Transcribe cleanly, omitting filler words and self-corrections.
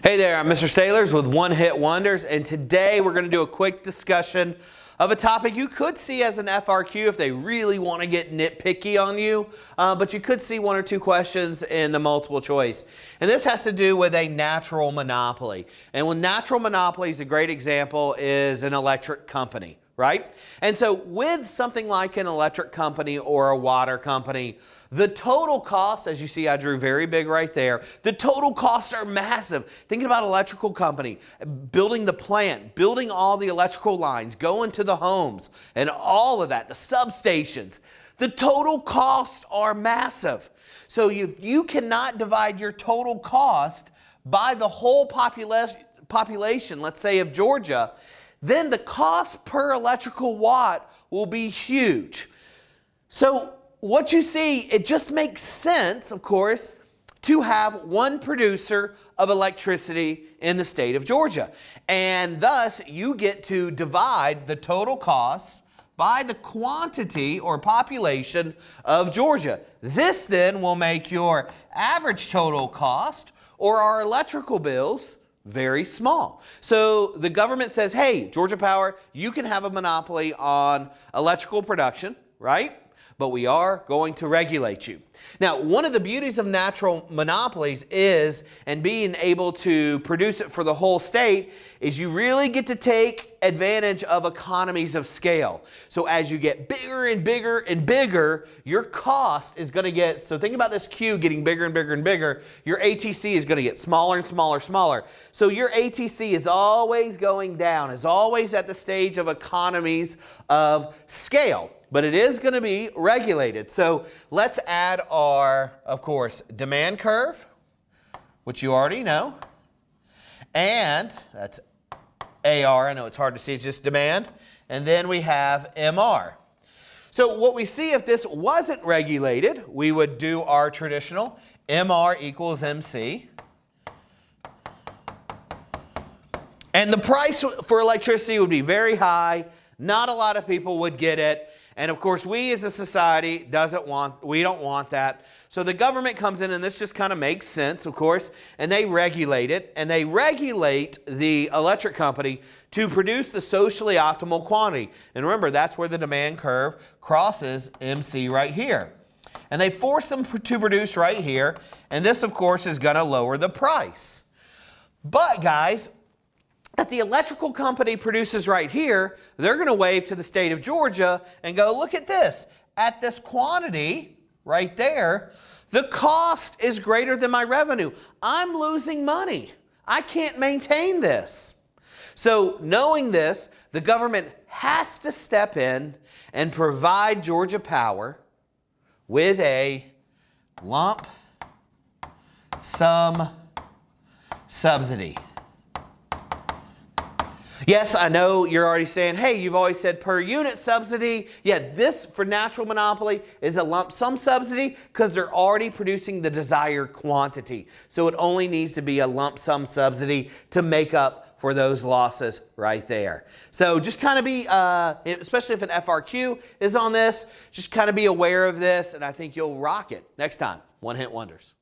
Hey there, I'm Mr. Sailors with One Hit Wonders, and today we're going to do a quick discussion of a topic you could see as an FRQ if they really want to get nitpicky on you, but you could see one or two questions in the multiple choice. And this has to do with a natural monopoly. And with natural monopolies, a great example is an electric company, right? And so with something like an electric company or a water company, the total cost, as you see, I drew very big right there. The total costs are massive. Thinking about electrical company, building the plant, building all the electrical lines, going to the homes and all of that, the substations. The total costs are massive. So you cannot divide your total cost by the whole population, let's say of Georgia, then the cost per electrical watt will be huge. So what you see, it just makes sense, of course, to have one producer of electricity in the state of Georgia. And thus, you get to divide the total cost by the quantity or population of Georgia. This then will make your average total cost or our electrical bills very small. So the government says, hey, Georgia Power, you can have a monopoly on electrical production, right? But we are going to regulate you. Now, one of the beauties of natural monopolies is, and being able to produce it for the whole state, is you really get to take advantage of economies of scale. So as you get bigger and bigger and bigger, your cost is going to get, so think about this queue getting bigger and bigger and bigger, your ATC is going to get smaller and smaller and smaller. So your ATC is always going down, is always at the stage of economies of scale. But it is going to be regulated. So let's add our, of course, demand curve, which you already know. And that's AR. I know it's hard to see. It's just demand. And then we have MR. So what we see if this wasn't regulated, we would do our traditional MR equals MC. And the price for electricity would be very high. Not a lot of people would get it. And of course, we as a society we don't want that. So the government comes in, and this just kind of makes sense, of course, and they regulate it, and they regulate the electric company to produce the socially optimal quantity. And remember, that's where the demand curve crosses MC right here. And they force them to produce right here, and this, of course, is going to lower the price. But guys, if the electrical company produces right here, they're going to wave to the state of Georgia and go, look at this. At this quantity right there, the cost is greater than my revenue. I'm losing money. I can't maintain this. So knowing this, the government has to step in and provide Georgia Power with a lump sum subsidy. Yes, I know you're already saying, hey, you've always said per unit subsidy. Yeah, this for natural monopoly is a lump sum subsidy because they're already producing the desired quantity. So it only needs to be a lump sum subsidy to make up for those losses right there. So just kind of be, especially if an FRQ is on this, just kind of be aware of this, and I think you'll rock it next time. One Hit Wonders.